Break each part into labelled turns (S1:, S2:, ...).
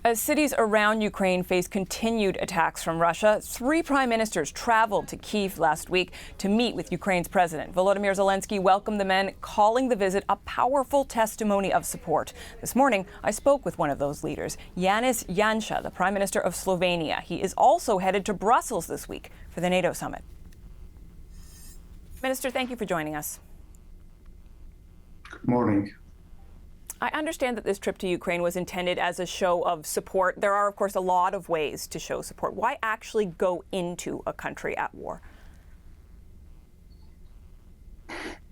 S1: As cities around Ukraine face continued attacks from Russia, 3 prime ministers traveled to Kyiv last week to meet with Ukraine's president. Volodymyr Zelensky welcomed the men, calling the visit a powerful testimony of support. This morning, I spoke with one of those leaders, Janez, the prime minister of Slovenia. He is also headed to Brussels this week for the NATO summit. Minister, thank you for joining us.
S2: Good morning.
S1: I understand that this trip to Ukraine was intended as a show of support. There are, of course, a lot of ways to show support. Why actually go into a country at war?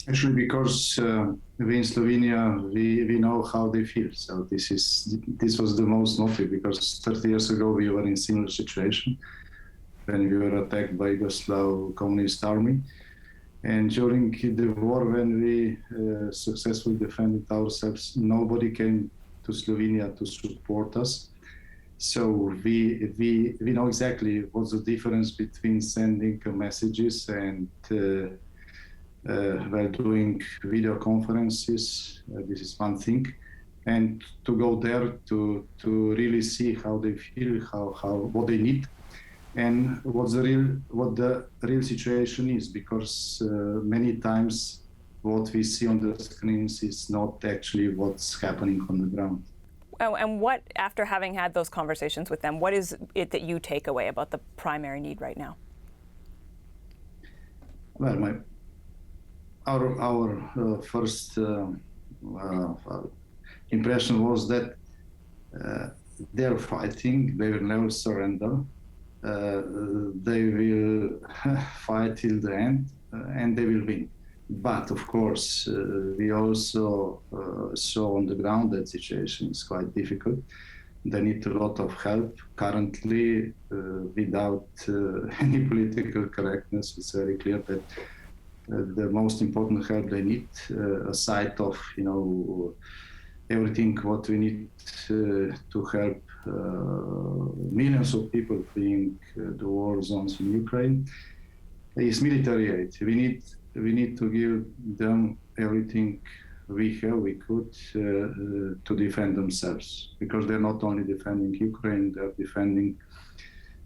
S2: Actually, because we in Slovenia, we know how they feel. So this was the most noticeable, because 30 years ago we were in similar situation when we were attacked by Yugoslav Communist Army. And during the war, when we successfully defended ourselves, nobody came to Slovenia to support us. So we know exactly what's the difference between sending messages and while doing video conferences. This is one thing, and to go there to really see how they feel, what they need. And what the real situation is, because many times what we see on the screens is not actually what's happening on the ground.
S1: Oh, and what, after having had those conversations with them, what is it that you take away about the primary need right now?
S2: Well, our first impression was that they're fighting, they will never surrender. They will fight till the end, and they will win. But of course, we also saw on the ground that situation is quite difficult. They need a lot of help. Currently, without any political correctness, it's very clear that the most important help they need, aside of everything what we need to help millions of people fleeing the war zones in Ukraine, is military aid. We need to give them everything we could to defend themselves, because they're not only defending Ukraine, they're defending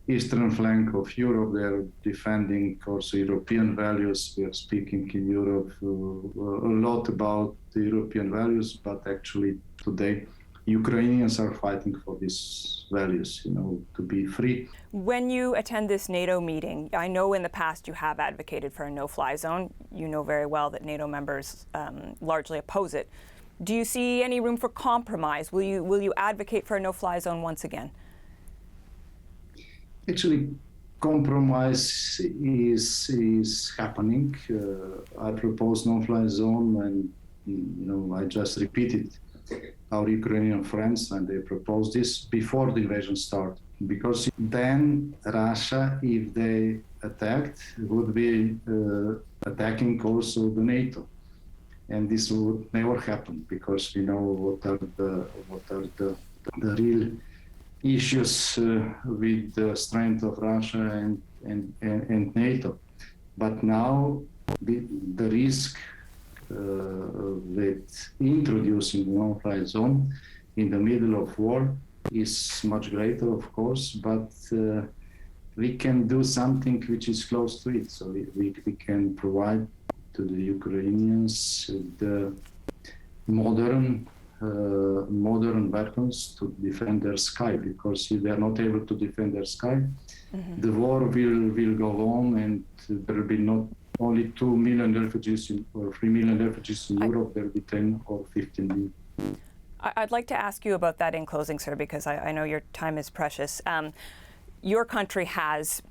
S2: eastern flank of Europe, they're defending also European values. We are speaking in Europe a lot about the European values, but actually today Ukrainians are fighting for these values, to be free.
S1: When you attend this NATO meeting, I know in the past you have advocated for a no-fly zone. You know very well that NATO members largely oppose it. Do you see any room for compromise? Will you advocate for a no-fly zone once again?
S2: Actually, compromise is happening. I propose no-fly zone, and I just repeated our Ukrainian friends, and they proposed this before the invasion started, because then Russia, if they attacked, would be attacking also the NATO, and this would never happen, because we know what are the real issues with the strength of Russia and NATO. But now the risk with introducing the no-fly zone in the middle of war is much greater, of course, but we can do something which is close to it. So we can provide to the Ukrainians the modern weapons to defend their sky, because if they are not able to defend their sky, the war will go on, and there will be not only 2 million refugees or 3 million refugees in Europe, there will be 10 or 15 million.
S1: I'd like to ask you about that in closing, sir, because I know your time is precious. Your country has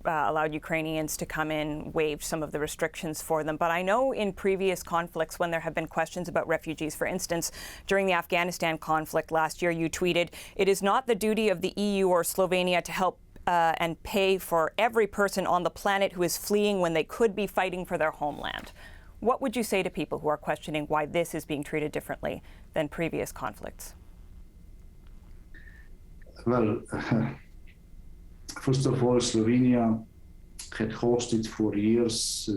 S1: allowed Ukrainians to come in, waived some of the restrictions for them. But I know in previous conflicts, when there have been questions about refugees, for instance, during the Afghanistan conflict last year, you tweeted, "It is not the duty of the EU or Slovenia to help and pay for every person on the planet who is fleeing when they could be fighting for their homeland." What would you say to people who are questioning why this is being treated differently than previous conflicts?
S2: Well, first of all, Slovenia had hosted for years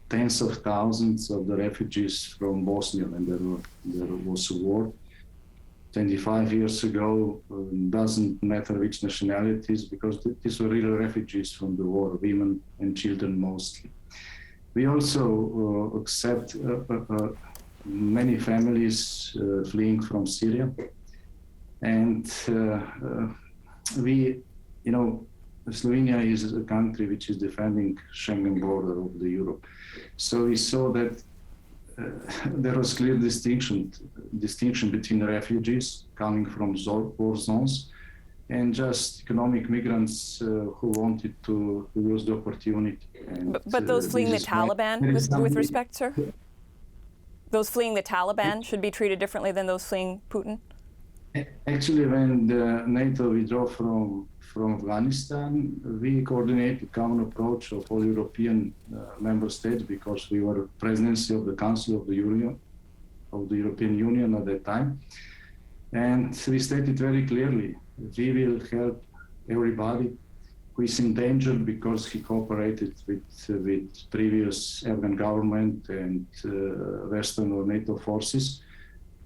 S2: tens of thousands of the refugees from Bosnia when there was a war. 25 years ago, doesn't matter which nationalities, because these were real refugees from the war, women and children mostly. We also accept many families fleeing from Syria. And Slovenia is a country which is defending Schengen border of the Europe. So we saw that there was clear distinction between refugees coming from war zones and just economic migrants who wanted to use the opportunity. And,
S1: but those fleeing the Taliban, with respect, sir? Those fleeing the Taliban should be treated differently than those fleeing Putin?
S2: Actually, when the NATO withdrew from Afghanistan, we coordinated common approach of all European member states, because we were presidency of the Council of the European Union at that time. And we stated very clearly, we will help everybody who is in danger because he cooperated with previous Afghan government and Western or NATO forces.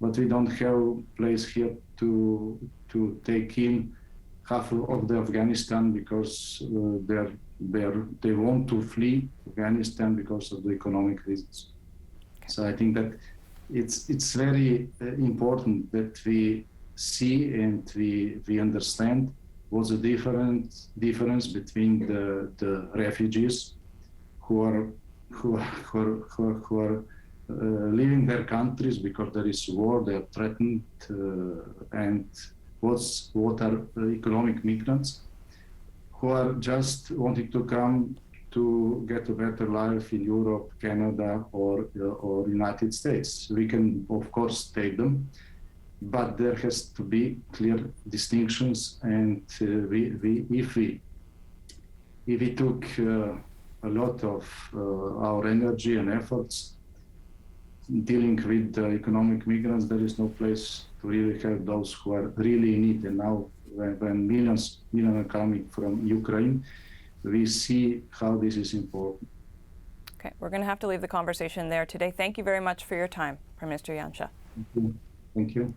S2: But we don't have place here to take in half of the Afghanistan because they want to flee Afghanistan because of the economic reasons. Okay. So I think that it's very important that we see and we understand what's the difference between the refugees who are leaving their countries because there is war, they are threatened, and what are economic migrants who are just wanting to come to get a better life in Europe, Canada, or United States. We can, of course, take them, but there has to be clear distinctions. And if we took a lot of our energy and efforts dealing with the economic migrants, there is no place to really help those who are really in need. And now when millions are coming from Ukraine, we see how this is important.
S1: Okay, we're going to have to leave the conversation there today. Thank you very much for your time, Prime Minister Janša.
S2: Thank you.